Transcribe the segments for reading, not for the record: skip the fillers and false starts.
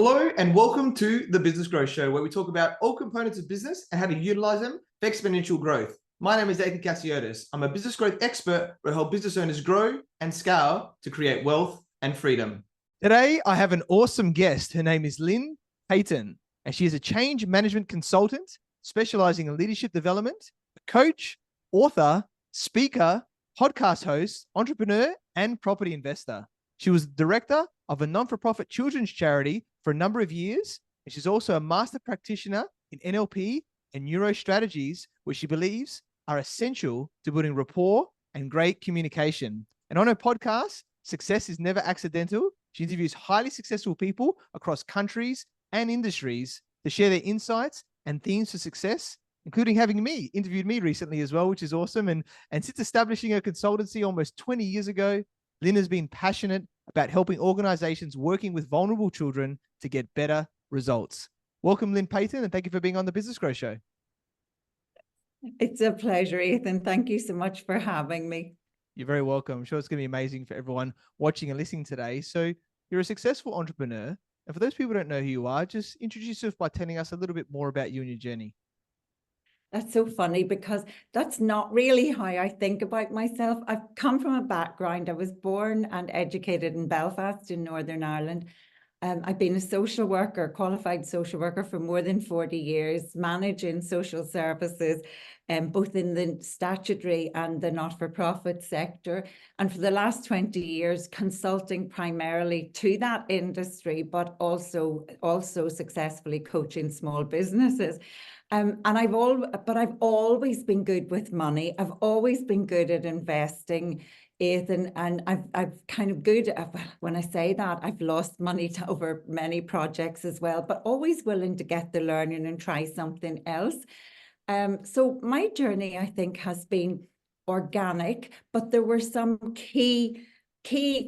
Hello and welcome to the Business Growth Show, where we talk about all components of business and how to utilize them for exponential growth. My name is Nathan Cassiotis. I'm a business growth expert who helps business owners grow and scale to create wealth and freedom. Today, I have an awesome guest. Her name is Lynne Peyton, and she is a change management consultant specializing in leadership development, a coach, author, speaker, podcast host, entrepreneur, and property investor. She was director of a non-for-profit children's charity for a number of years, and she's also a master practitioner in NLP and neuro strategies, which she believes are essential to building rapport and great communication. And on her podcast, Success is Never Accidental, she interviews highly successful people across countries and industries to share their insights and themes for success, including having interviewed me recently as well, which is awesome. And since establishing her consultancy almost 20 years ago, Lynne has been passionate about helping organizations working with vulnerable children to get better results. Welcome, Lynne Peyton, and thank you for being on the Business Growth Show. It's a pleasure, Ethan. Thank you so much for having me. You're very welcome. I'm sure it's going to be amazing for everyone watching and listening today. So you're a successful entrepreneur. And for those people who don't know who you are, just introduce yourself by telling us a little bit more about you and your journey. That's so funny because that's not really how I think about myself. I've come from a background. I was born and educated in Belfast in Northern Ireland. I've been a social worker, qualified social worker for more than 40 years, managing social services, both in the statutory and the not-for-profit sector. And for the last 20 years, consulting primarily to that industry, but also successfully coaching small businesses. And I've always been good with money. I've always been good at investing, Ethan, and I've kind of good at, when I say that, I've lost money over many projects as well, but always willing to get the learning and try something else. So my journey, I think, has been organic, but there were some key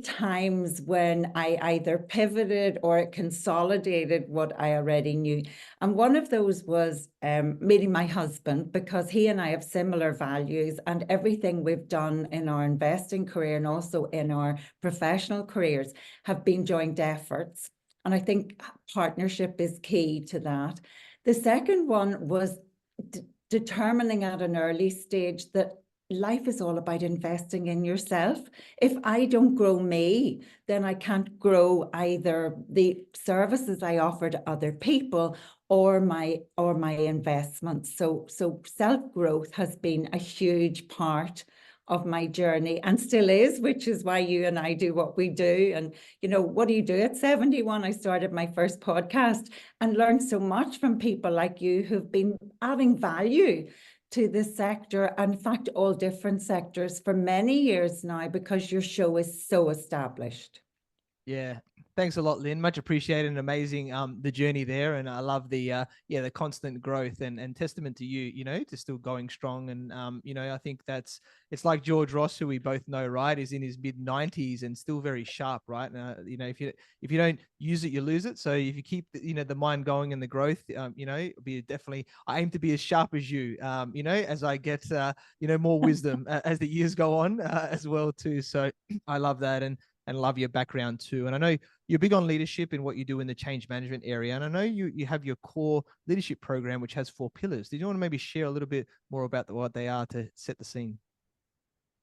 times when I either pivoted or consolidated what I already knew. And one of those was meeting my husband, because he and I have similar values, and everything we've done in our investing career and also in our professional careers have been joint efforts. And I think partnership is key to that. The second one was determining at an early stage that life is all about investing in yourself. If I don't grow me, then I can't grow either the services I offer to other people or my investments. So self-growth has been a huge part of my journey and still is, which is why you and I do what we do. And, you know, what do you do at 71? I started my first podcast and learned so much from people like you who've been adding value to this sector, and in fact, all different sectors for many years now, because your show is so established. Yeah. Thanks a lot, Lynne. Much appreciated and amazing the journey there. And I love the the constant growth and testament to you, to still going strong. And I think it's like George Ross, who we both know, right, is in his mid-90s and still very sharp, right? If you don't use it, you lose it. So if you keep the mind going and the growth, I aim to be as sharp as you, as I get more wisdom as the years go on as well too. So I love that and love your background too. And I know you're big on leadership and what you do in the change management area. And I know you have your core leadership program, which has 4 pillars. Did you want to maybe share a little bit more about what they are to set the scene?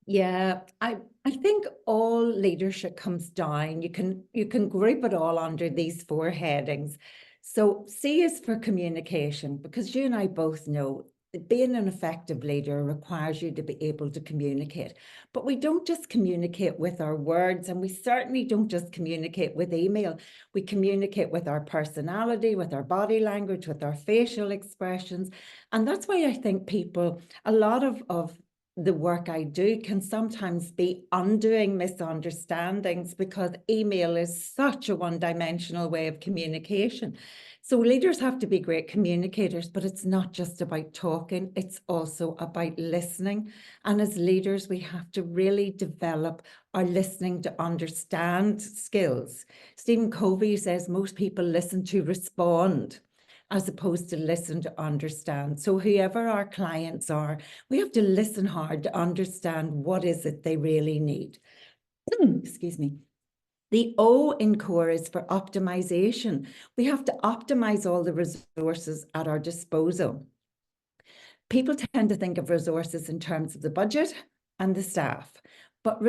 Yeah, I think all leadership comes down. You can group it all under these 4 headings. So C is for communication, because you and I both know being an effective leader requires you to be able to communicate. But we don't just communicate with our words, and we certainly don't just communicate with email. We communicate with our personality, with our body language, with our facial expressions. And that's why I think a lot of the work I do can sometimes be undoing misunderstandings, because email is such a one-dimensional way of communication. So leaders have to be great communicators, but it's not just about talking, it's also about listening. And as leaders, we have to really develop our listening to understand skills. Stephen Covey says most people listen to respond as opposed to listen to understand. So whoever our clients are, we have to listen hard to understand what is it they really need. Excuse me. The O in core is for optimization. We have to optimize all the resources at our disposal. People tend to think of resources in terms of the budget and the staff, but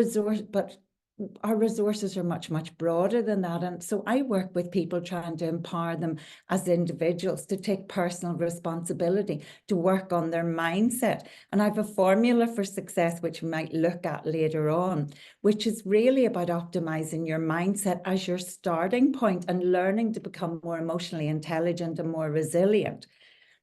our resources are much, much broader than that. And so I work with people trying to empower them as individuals to take personal responsibility, to work on their mindset. And I have a formula for success, which we might look at later on, which is really about optimizing your mindset as your starting point and learning to become more emotionally intelligent and more resilient.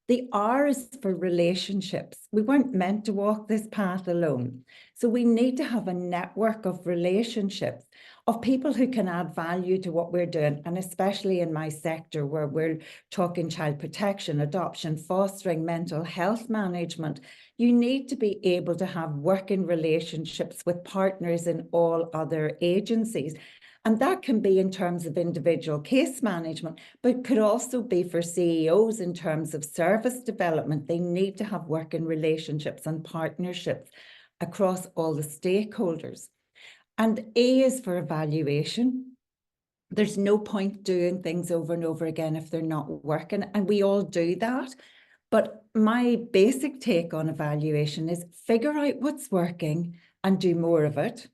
The R is for relationships. We weren't meant to walk this path alone. So we need to have a network of relationships, of people who can add value to what we're doing. And especially in my sector where we're talking child protection, adoption, fostering, mental health management, you need to be able to have working relationships with partners in all other agencies. And that can be in terms of individual case management, but could also be for CEOs in terms of service development. They need to have working relationships and partnerships across all the stakeholders. And A is for evaluation. There's no point doing things over and over again if they're not working, and we all do that. But my basic take on evaluation is figure out what's working and do more of it,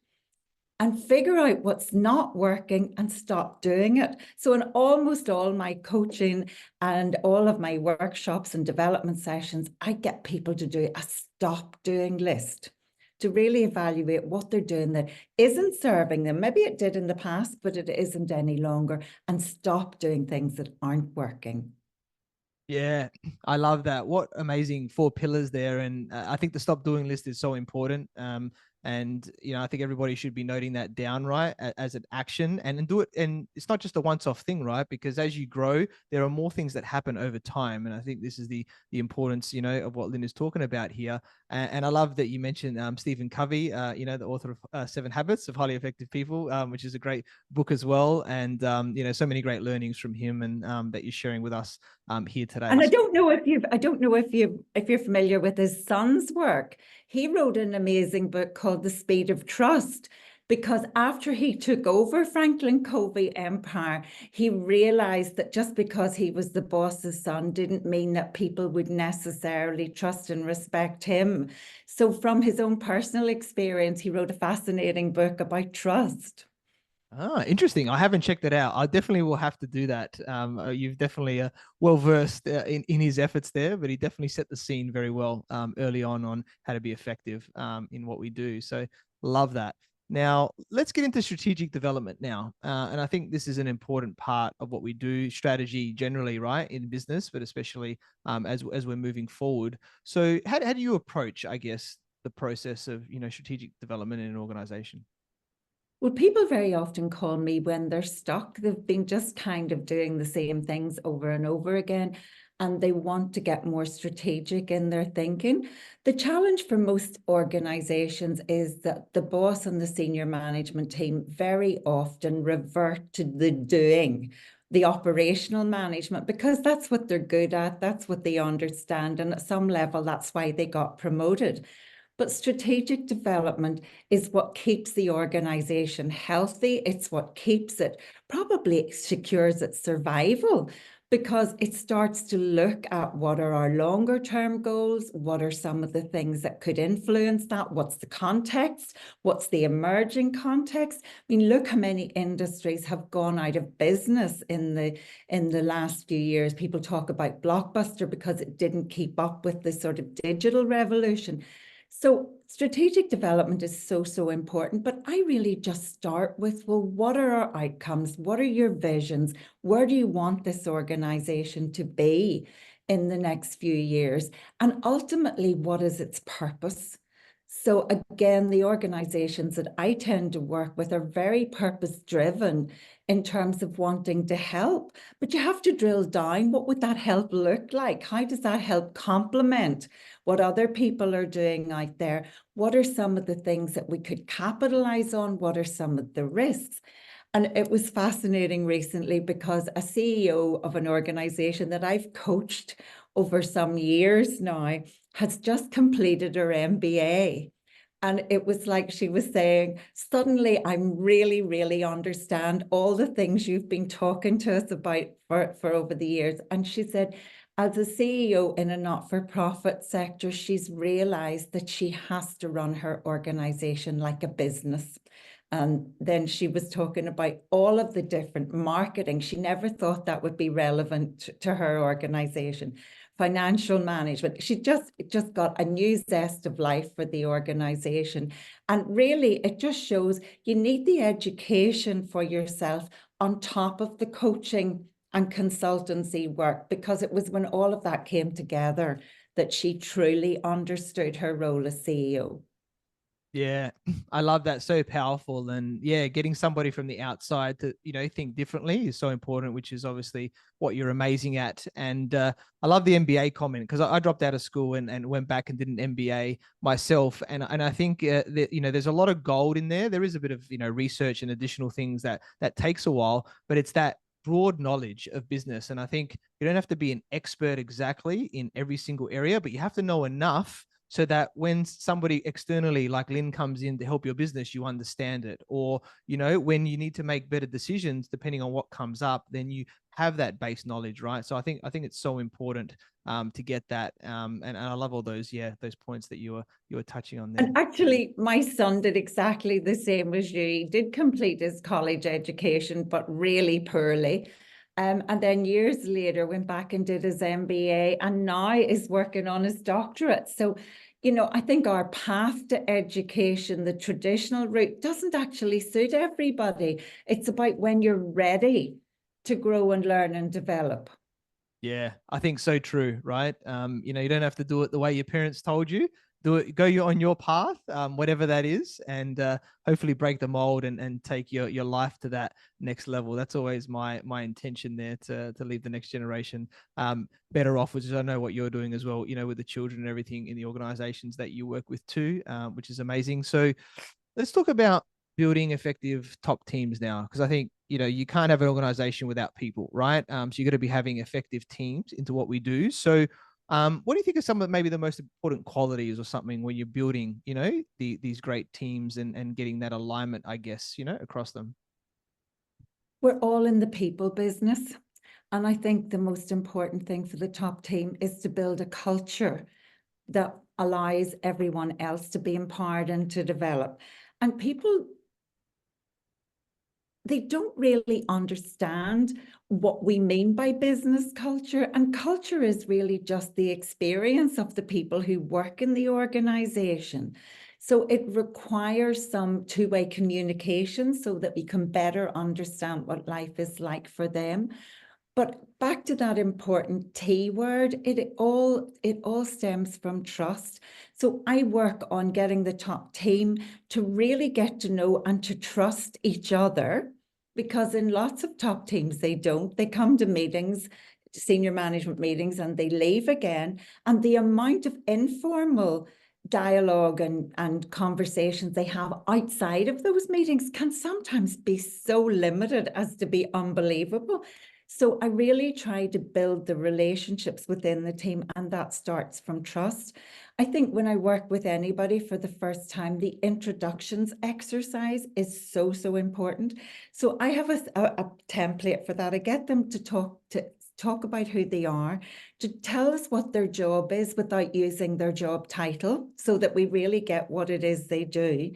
and figure out what's not working and stop doing it. So in almost all my coaching and all of my workshops and development sessions, I get people to do a stop doing list, to really evaluate what they're doing that isn't serving them. Maybe it did in the past, but it isn't any longer, and stop doing things that aren't working. Yeah, I love that. What amazing 4 pillars there. And I think the stop doing list is so important. And, I think everybody should be noting that down, right, as an action and do it. And it's not just a once-off thing, right? Because as you grow, there are more things that happen over time. And I think this is the importance, of what Lynne is talking about here. And I love that you mentioned Stephen Covey, the author of 7 Habits of Highly Effective People, which is a great book as well. And, so many great learnings from him and that you're sharing with us here today. And I don't know if you're familiar with his son's work. He wrote an amazing book called The Speed of Trust, because after he took over Franklin Covey Empire, he realized that just because he was the boss's son didn't mean that people would necessarily trust and respect him. So from his own personal experience, he wrote a fascinating book about trust. Ah, interesting. I haven't checked it out. I definitely will have to do that. You've definitely well versed in his efforts there, but he definitely set the scene very well early on how to be effective in what we do. So love that. Now let's get into strategic development now, and I think this is an important part of what we do, strategy generally, right, in business, but especially as we're moving forward. So how do you approach, I guess, the process of strategic development in an organization? Well, people very often call me when they're stuck. They've been just kind of doing the same things over and over again, and they want to get more strategic in their thinking. The challenge for most organizations is that the boss and the senior management team very often revert to the doing, the operational management, because that's what they're good at, that's what they understand, and at some level, that's why they got promoted. But strategic development is what keeps the organization healthy. It's what keeps it, probably secures its survival, because it starts to look at what are our longer term goals, what are some of the things that could influence that, what's the context, what's the emerging context. I mean, look how many industries have gone out of business in the last few years. People talk about Blockbuster because it didn't keep up with the sort of digital revolution. So strategic development is so important, but I really just start with, well, what are our outcomes? What are your visions? Where do you want this organization to be in the next few years? And ultimately, what is its purpose? So again, the organizations that I tend to work with are very purpose-driven in terms of wanting to help, but you have to drill down. What would that help look like? How does that help complement what other people are doing out there? What are some of the things that we could capitalize on? What are some of the risks? And it was fascinating recently because a CEO of an organization that I've coached over some years now has just completed her MBA. And it was like she was saying, suddenly I'm really understand all the things you've been talking to us about for over the years. And she said, as a CEO in a not-for-profit sector, she's realized that she has to run her organization like a business. And then she was talking about all of the different marketing. She never thought that would be relevant to her organization. Financial management. She just got a new zest of life for the organization. And really, it just shows you need the education for yourself on top of the coaching and consultancy work, because it was when all of that came together that she truly understood her role as CEO. Yeah, I love that. So powerful. And yeah, getting somebody from the outside to, think differently is so important, which is obviously what you're amazing at. And I love the MBA comment, because I dropped out of school and went back and did an MBA myself. And I think that, there's a lot of gold in there. There is a bit of, research and additional things that takes a while, but it's that broad knowledge of business. And I think you don't have to be an expert exactly in every single area, but you have to know enough so that when somebody externally like Lynne comes in to help your business, you understand it. Or, when you need to make better decisions, depending on what comes up, then you have that base knowledge, right? So I think it's so important to get that. And I love all those points that you were touching on there. And actually, my son did exactly the same as you. He did complete his college education, but really poorly. And then years later, went back and did his MBA, and now is working on his doctorate. So, I think our path to education, the traditional route, doesn't actually suit everybody. It's about when you're ready to grow and learn and develop. Yeah, I think so true, right? You don't have to do it the way your parents told you. Do it, go on your path, whatever that is, and hopefully break the mold and take your life to that next level. That's always my intention there, to leave the next generation better off, which is, I know what you're doing as well, with the children and everything in the organizations that you work with too, which is amazing. So let's talk about building effective top teams now, because I think you can't have an organization without people, right? So you got to be having effective teams into what we do. So what do you think are some of maybe the most important qualities or something when you're building, these great teams and getting that alignment, I guess, across them? We're all in the people business. And I think the most important thing for the top team is to build a culture that allows everyone else to be empowered and to develop. And people, they don't really understand what we mean by business culture. And culture is really just the experience of the people who work in the organization. So it requires some two-way communication so that we can better understand what life is like for them. But back to that important T word, it all stems from trust. So I work on getting the top team to really get to know and to trust each other, because in lots of top teams, they don't. They come to meetings, senior management meetings, and they leave again. And the amount of informal dialogue and conversations they have outside of those meetings can sometimes be so limited as to be unbelievable. So I really try to build the relationships within the team, and that starts from trust. I think when I work with anybody for the first time, the introductions exercise is so important. So I have a template for that. I get them to talk about who they are, to tell us what their job is without using their job title, so that we really get what it is they do.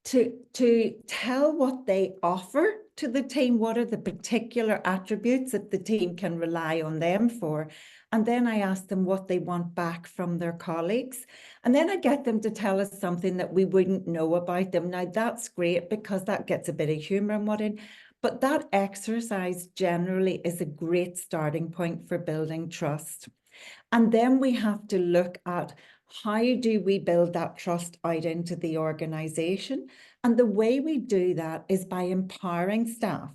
To tell what they offer to the team, what are the particular attributes that the team can rely on them for. And then I ask them what they want back from their colleagues. And then I get them to tell us something that we wouldn't know about them. Now that's great, because that gets a bit of humor and what in. But that exercise generally is a great starting point for building trust. And then we have to look at, how do we build that trust out into the organization? And the way we do that is by empowering staff.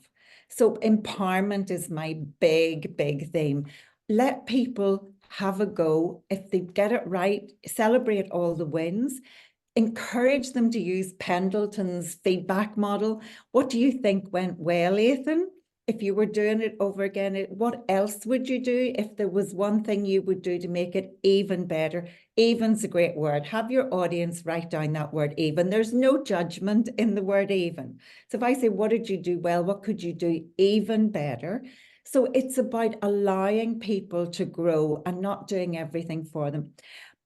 So empowerment is my big theme. Let people have a go. If they get it right, celebrate all the wins. Encourage them to use Pendleton's feedback model. What do you think went well, Ethan? if you were doing it over again, what else would you do if there was one thing you would do to make it even better? Even's a great word. Have your audience write down that word even. There's no judgment in the word even. So if I say, what did you do well? What could you do even better? So it's about allowing people to grow and not doing everything for them.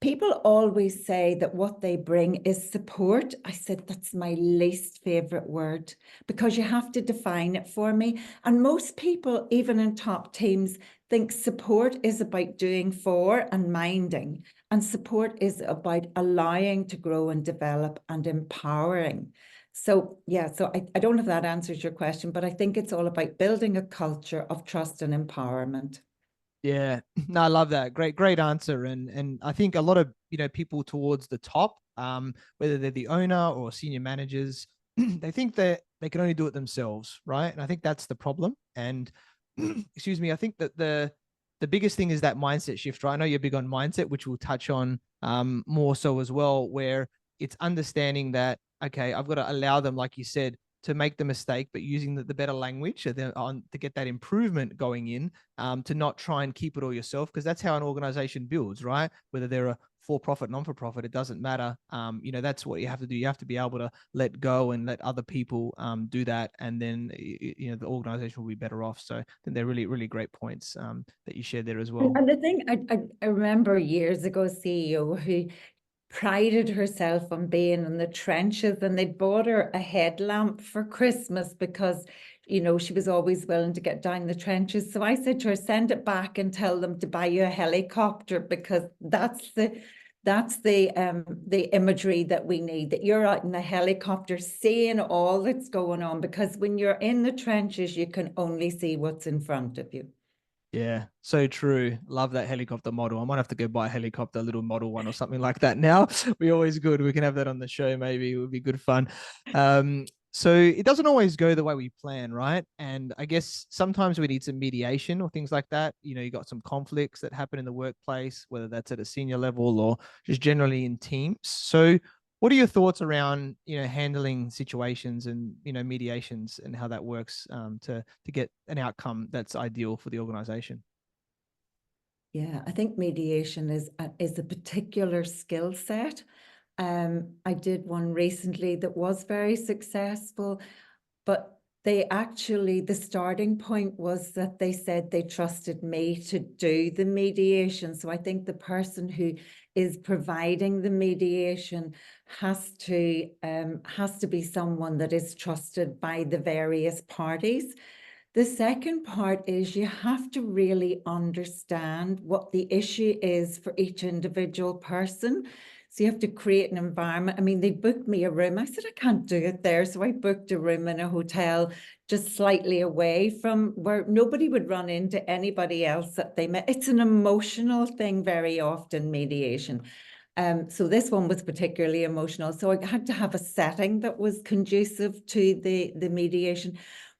People always say that what they bring is support. I said, that's my least favorite word, because you have to define it for me. And most people, even in top teams, think support is about doing for and minding. And support is about allowing to grow and develop and empowering. So yeah, so I don't know if that answers your question, but I think it's all about building a culture of trust and empowerment. Yeah, no, I love that. Great answer. And I think a lot of, people towards the top, whether they're the owner or senior managers, they think that they can only do it themselves, right? And I think that's the problem. And excuse me, I think that the biggest thing is that mindset shift, right? I know you're big on mindset, which we'll touch on more so as well, where it's understanding that, okay, I've got to allow them, like you said, to make the mistake, but using the better language to get that improvement going in, to not try and keep it all yourself, because that's how an organization builds, right? Whether they're a for-profit, non-for-profit, it doesn't matter. That's what you have to do. You have to be able to let go and let other people do that, and then the organization will be better off. So I think they're really, really great points that you shared there as well. And the thing, I remember years ago, a CEO who prided herself on being in the trenches, and they'd bought her a headlamp for Christmas because, she was always willing to get down the trenches. So I said to her, send it back and tell them to buy you a helicopter, because that's the imagery that we need, that you're out in the helicopter seeing all that's going on, because when you're in the trenches, you can only see what's in front of you. Yeah, so true. Love that helicopter model. I might have to go buy a helicopter, a little model one or something like that now. We're always good. We can have that on the show. Maybe it would be good fun. So it doesn't always go the way we plan, right? And I guess sometimes we need some mediation or things like that. You got some conflicts that happen in the workplace, whether that's at a senior level or just generally in teams. So what are your thoughts around, handling situations and, mediations and how that works to get an outcome that's ideal for the organization? Yeah, I think mediation is a particular skill set. I did one recently that was very successful, but the starting point was that they said they trusted me to do the mediation. So I think the person who is providing the mediation has to be someone that is trusted by the various parties. The second part is you have to really understand what the issue is for each individual person. So you have to create an environment. I mean, they booked me a room. I said, I can't do it there. So I booked a room in a hotel just slightly away from where nobody would run into anybody else that they met. It's an emotional thing very often, mediation. So this one was particularly emotional. So I had to have a setting that was conducive to the mediation.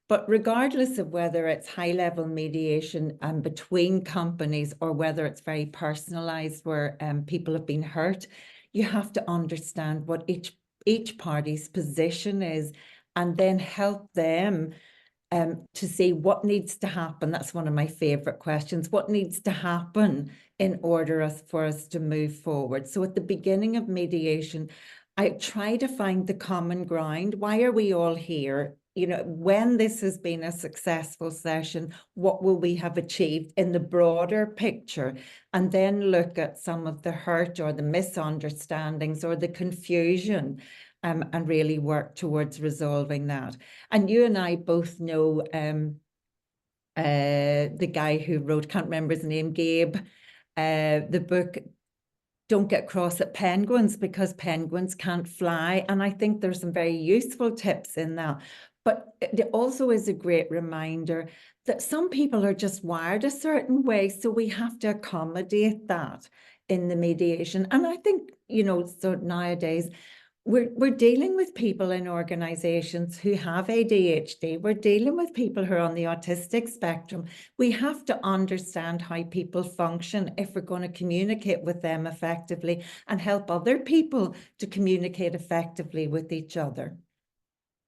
But regardless of whether it's high-level mediation between companies or whether it's very personalized where people have been hurt, you have to understand what each party's position is, and then help them to see what needs to happen. That's one of my favorite questions. What needs to happen in order for us to move forward? So at the beginning of mediation, I try to find the common ground. Why are we all here? When this has been a successful session, what will we have achieved in the broader picture? And then look at some of the hurt or the misunderstandings or the confusion, and really work towards resolving that. And you and I both know the guy who wrote, can't remember his name, Gabe, the book, Don't Get Cross at Penguins, because penguins can't fly. And I think there's some very useful tips in that. But it also is a great reminder that some people are just wired a certain way. So we have to accommodate that in the mediation. And I think, so nowadays, we're dealing with people in organizations who have ADHD. We're dealing with people who are on the autistic spectrum. We have to understand how people function if we're going to communicate with them effectively and help other people to communicate effectively with each other.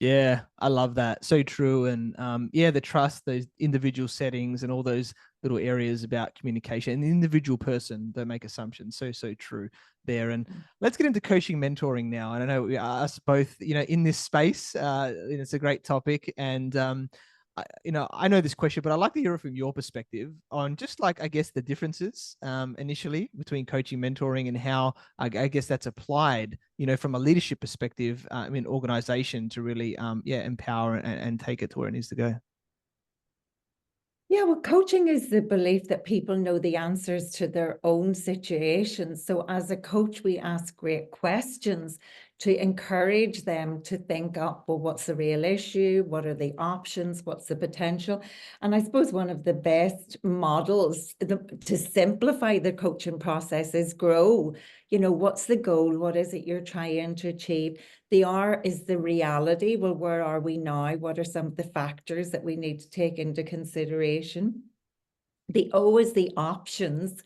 Yeah, I love that. So true. And yeah, the trust, those individual settings and all those little areas about communication and the individual person, don't make assumptions. So true there. And let's get into coaching mentoring now. And I know we are us both, in this space. It's a great topic. And I know this question, but I'd like to hear it from your perspective on just like, I guess, the differences initially between coaching, mentoring, and how I guess that's applied, from a leadership perspective, organization to really, empower and take it to where it needs to go. Yeah, well, coaching is the belief that people know the answers to their own situations. So as a coach, we ask great questions to encourage them to think up, well, what's the real issue? What are the options? What's the potential? And I suppose one of the best models to simplify the coaching process is grow. What's the goal? What is it you're trying to achieve? The R is the reality. Well, where are we now? What are some of the factors that we need to take into consideration? The O is the options,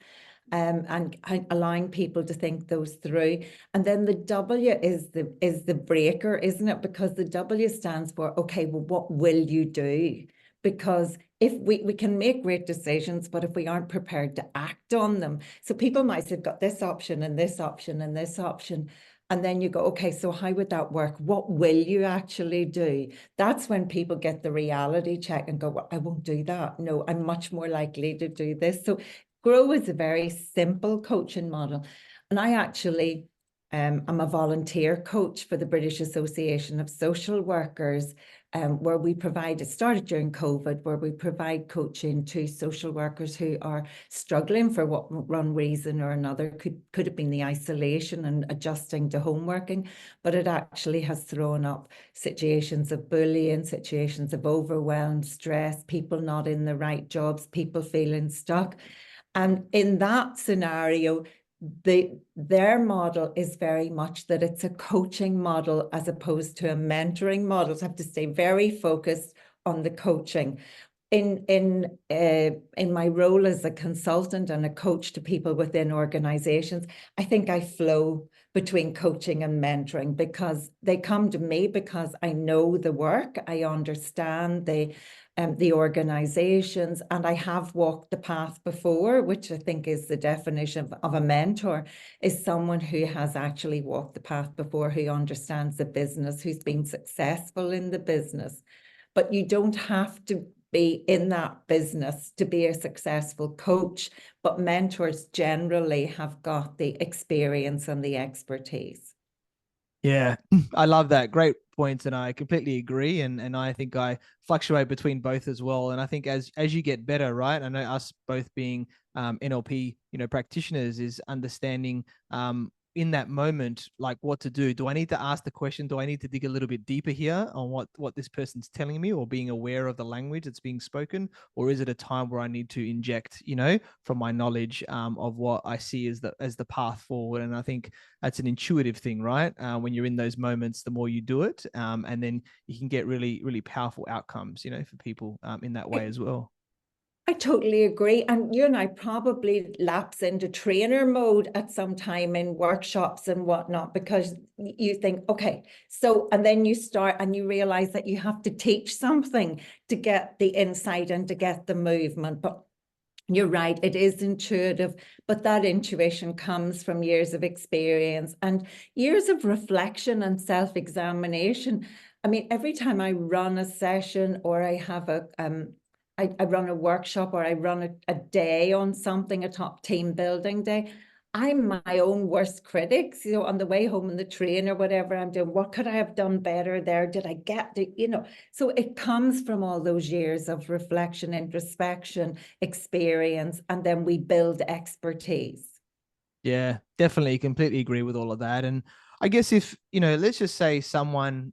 and allowing people to think those through. And then the W is the breaker, isn't it? Because the W stands for, okay, well, what will you do? Because if we can make great decisions, but if we aren't prepared to act on them, so people might have got this option and this option and this option. And then you go, okay, so how would that work? What will you actually do? That's when people get the reality check and go, well, I won't do that. No, I'm much more likely to do this. So Grow is a very simple coaching model. And I actually I'm a volunteer coach for the British Association of Social Workers, where we provide, it started during COVID, where we provide coaching to social workers who are struggling for one reason or another. Could have been the isolation and adjusting to home working, but it actually has thrown up situations of bullying, situations of overwhelm, stress, people not in the right jobs, people feeling stuck. And in that scenario, their model is very much that it's a coaching model as opposed to a mentoring model. So I have to stay very focused on the coaching. In my role as a consultant and a coach to people within organizations, I think I flow between coaching and mentoring because they come to me because I know the work, I understand the organizations, and I have walked the path before, which I think is the definition of a mentor, is someone who has actually walked the path before, who understands the business, who's been successful in the business. But you don't have to be in that business to be a successful coach, but mentors generally have got the experience and the expertise. Yeah, I love that. Great points, and I completely agree. And I think I fluctuate between both as well. And I think as you get better, right? I know us both being NLP, practitioners, is understanding in that moment, like what to do. Do I need to ask the question? Do I need to dig a little bit deeper here on what this person's telling me, or being aware of the language that's being spoken? Or is it a time where I need to inject, from my knowledge of what I see as the path forward? And I think that's an intuitive thing, right? When you're in those moments, the more you do it, and then you can get really, really powerful outcomes, for people in that way as well. I totally agree. And you and I probably lapse into trainer mode at some time in workshops and whatnot, because you think, okay, so, and then you start and you realize that you have to teach something to get the insight and to get the movement. But you're right, it is intuitive, but that intuition comes from years of experience and years of reflection and self-examination. I mean, every time I run a session or I have I run a workshop or I run a day on something, a top team building day, I'm my own worst critic. So on the way home in the train or whatever I'm doing, what could I have done better there? Did I get the, so it comes from all those years of reflection, introspection, experience, and then we build expertise. Yeah, definitely. Completely agree with all of that. And I guess if, let's just say someone,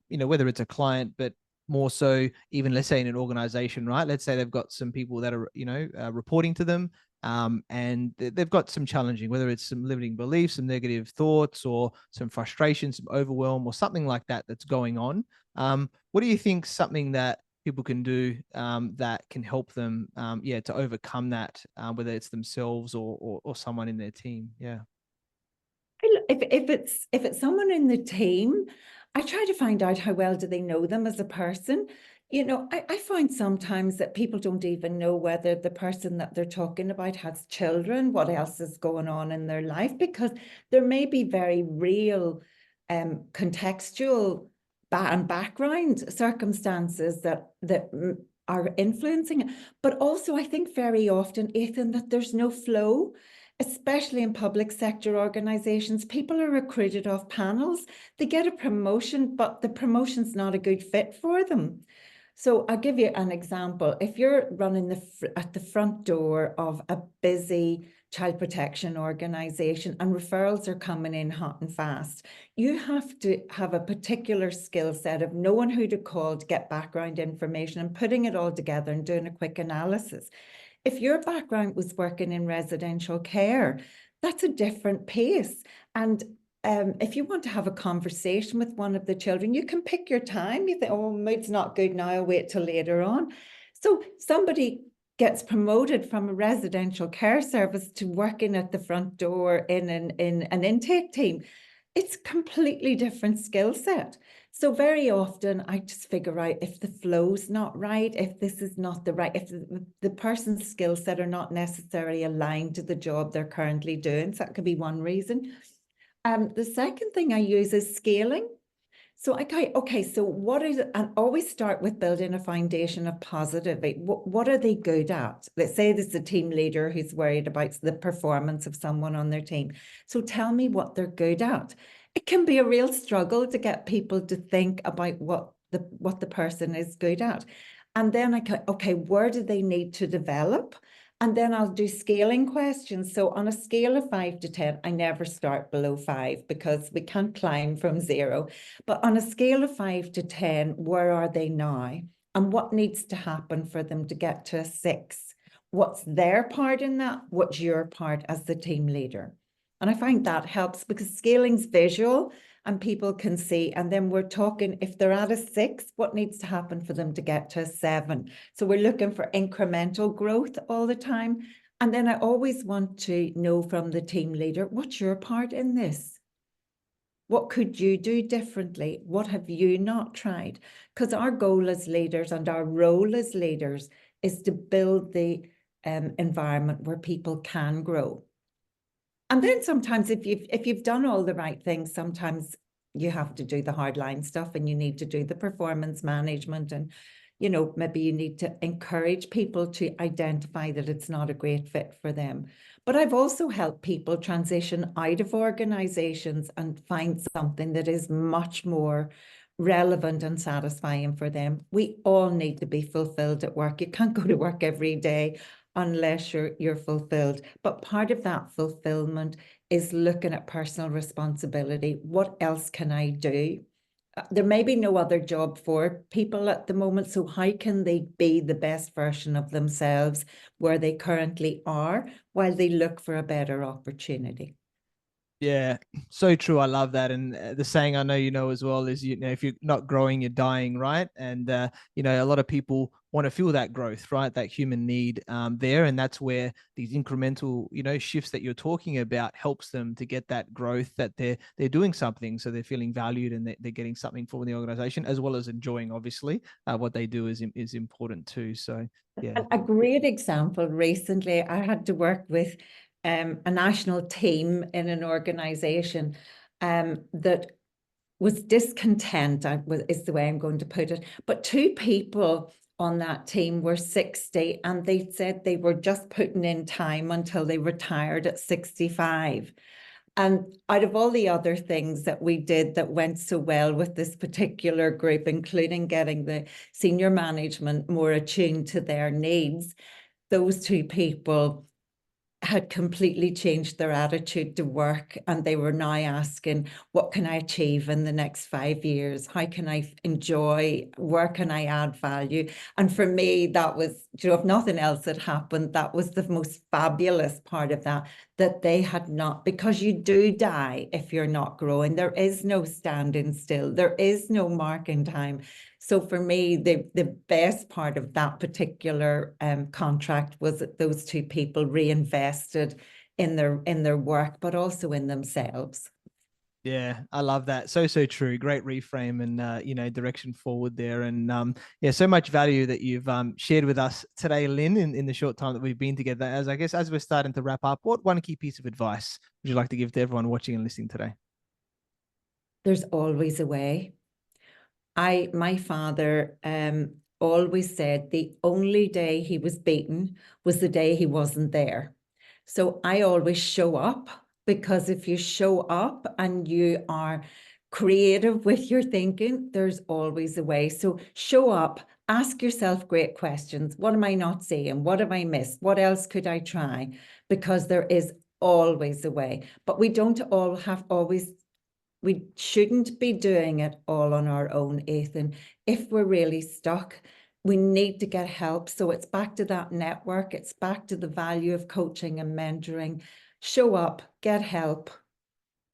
whether it's a client, but more so even let's say in an organization, right? Let's say they've got some people that are, reporting to them, and they've got some challenging, whether it's some limiting beliefs, some negative thoughts, or some frustration, some overwhelm, or something like that that's going on. What do you think something that people can do that can help them, to overcome that, whether it's themselves or someone in their team? Yeah. If it's someone in the team, I try to find out how well do they know them as a person. You know, I find sometimes that people don't even know whether the person that they're talking about has children, what else is going on in their life, because there may be very real contextual and background circumstances that are influencing it. But also, I think very often, Ethan, that there's no flow, especially in public sector organisations. People are recruited off panels. They get a promotion, but the promotion's not a good fit for them. So I'll give you an example. If you're running at the front door of a busy child protection organisation and referrals are coming in hot and fast, you have to have a particular skill set of knowing who to call to get background information and putting it all together and doing a quick analysis. If your background was working in residential care, that's a different pace. And if you want to have a conversation with one of the children, you can pick your time. You think, oh, mood's not good now, I'll wait till later on. So somebody gets promoted from a residential care service to working at the front door in an intake team. It's a completely different skill set. So very often I just figure out if the flow's not right, if this is not the right, if the person's skill set are not necessarily aligned to the job they're currently doing. So that could be one reason. The second thing I use is scaling. So okay, so what is it? And always start with building a foundation of positivity. What are they good at? Let's say there's a team leader who's worried about the performance of someone on their team. So tell me what they're good at. It can be a real struggle to get people to think about what the person is good at. And then okay, where do they need to develop? And then I'll do scaling questions. So on a scale of 5 to 10, I never start below 5 because we can't climb from 0. But on a scale of 5 to 10, where are they now? And what needs to happen for them to get to a 6? What's their part in that? What's your part as the team leader? And I find that helps because scaling's visual and people can see. And then we're talking, if they're at a 6, what needs to happen for them to get to a 7? So we're looking for incremental growth all the time. And then I always want to know from the team leader, what's your part in this? What could you do differently? What have you not tried? Because our goal as leaders and our role as leaders is to build the environment where people can grow. And then sometimes if you've done all the right things, sometimes you have to do the hardline stuff and you need to do the performance management and, you know, maybe you need to encourage people to identify that it's not a great fit for them. But I've also helped people transition out of organizations and find something that is much more relevant and satisfying for them. We all need to be fulfilled at work. You can't go to work every day unless you're fulfilled. But part of that fulfillment is looking at personal responsibility. What else can I do? There may be no other job for people at the moment. So how can they be the best version of themselves where they currently are while they look for a better opportunity? Yeah, so true. I love that. And the saying I know you know as well is, you know, if you're not growing, you're dying, right? And, you know, a lot of people want to feel that growth, right? That human need there. And that's where these incremental, you know, shifts that you're talking about helps them to get that growth, that they're doing something. So they're feeling valued and they're getting something for the organization, as well as enjoying, obviously, what they do is important too. So, yeah. A great example recently, I had to work with a national team in an organization that was discontent, is the way I'm going to put it. But 2 people on that team were 60 and they said they were just putting in time until they retired at 65. And out of all the other things that we did that went so well with this particular group, including getting the senior management more attuned to their needs, those 2 people had completely changed their attitude to work, and they were now asking, what can I achieve in the next 5 years? How can I enjoy? Where can I add value? And for me, that was, you know, if nothing else had happened, that was the most fabulous part of that they had not, because you do die if you're not growing. There is no standing still. There is no marking time. So for me, the best part of that particular contract was that those 2 people reinvested in their work, but also in themselves. Yeah, I love that. So true. Great reframe and direction forward there. And yeah, so much value that you've shared with us today, Lynn, in the short time that we've been together. As I guess as we're starting to wrap up, what one key piece of advice would you like to give to everyone watching and listening today? There's always a way. My father always said the only day he was beaten was the day he wasn't there. So I always show up, because if you show up and you are creative with your thinking, there's always a way. So show up, ask yourself great questions. What am I not seeing? What have I missed? What else could I try? Because there is always a way. But we don't all have always, we shouldn't be doing it all on our own, Ethan. If we're really stuck, we need to get help. So it's back to that network. It's back to the value of coaching and mentoring. Show up, get help,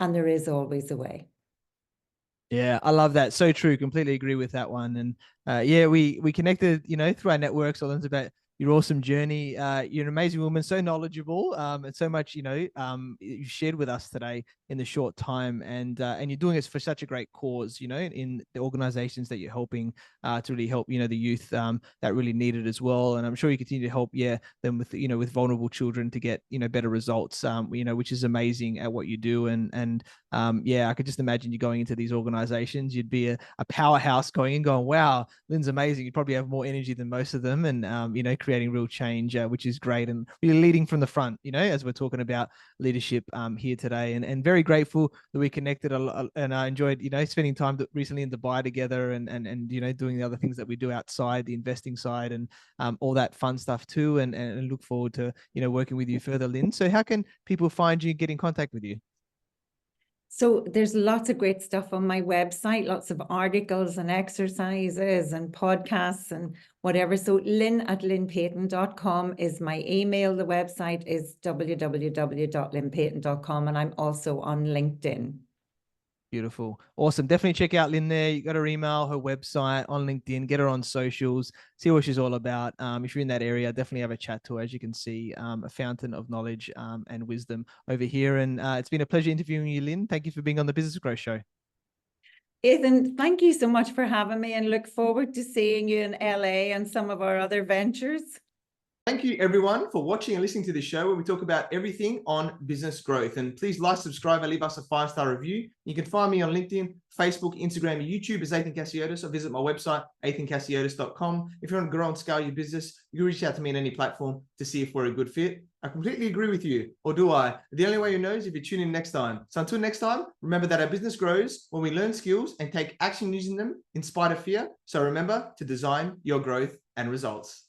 and there is always a way. Yeah, I love that. So true. Completely agree with that one. And yeah, we connected, through our networks. I learned about your awesome journey. You're an amazing woman, so knowledgeable, and so much, you shared with us today in the short time. And you're doing it for such a great cause, in the organizations that you're helping to really help, the youth that really need it as well. And I'm sure you continue to help, them with, with vulnerable children to get, better results, which is amazing at what you do. And yeah, I could just imagine you going into these organizations, you'd be a powerhouse going in, going, wow, Lynn's amazing. You'd probably have more energy than most of them, and creating real change, which is great, and really leading from the front, as we're talking about leadership here today. And very grateful that we connected and I enjoyed, spending time recently in Dubai together, and doing the other things that we do outside, the investing side, and all that fun stuff too. And look forward to working with you further, Lynn. So how can people find you, get in contact with you? So there's lots of great stuff on my website, lots of articles and exercises and podcasts and whatever. So lynne@lynnepeyton.com is my email. The website is www.lynnepeyton.com, and I'm also on LinkedIn. Beautiful. Awesome. Definitely check out Lynn there. You got her email, her website, on LinkedIn, get her on socials, see what she's all about. If you're in that area, definitely have a chat to her. As you can see, a fountain of knowledge and wisdom over here. And it's been a pleasure interviewing you, Lynn. Thank you for being on the Business Growth Show. Ethan, thank you so much for having me, and look forward to seeing you in LA and some of our other ventures. Thank you, everyone, for watching and listening to this show where we talk about everything on business growth. And please like, subscribe, and leave us a 5-star review. You can find me on LinkedIn, Facebook, Instagram, and YouTube as Ethan Cassiotis, or visit my website, ethancassiotis.com. If you want to grow and scale your business, you can reach out to me on any platform to see if we're a good fit. I completely agree with you, or do I? The only way you know is if you tune in next time. So until next time, remember that our business grows when we learn skills and take action using them in spite of fear. So remember to design your growth and results.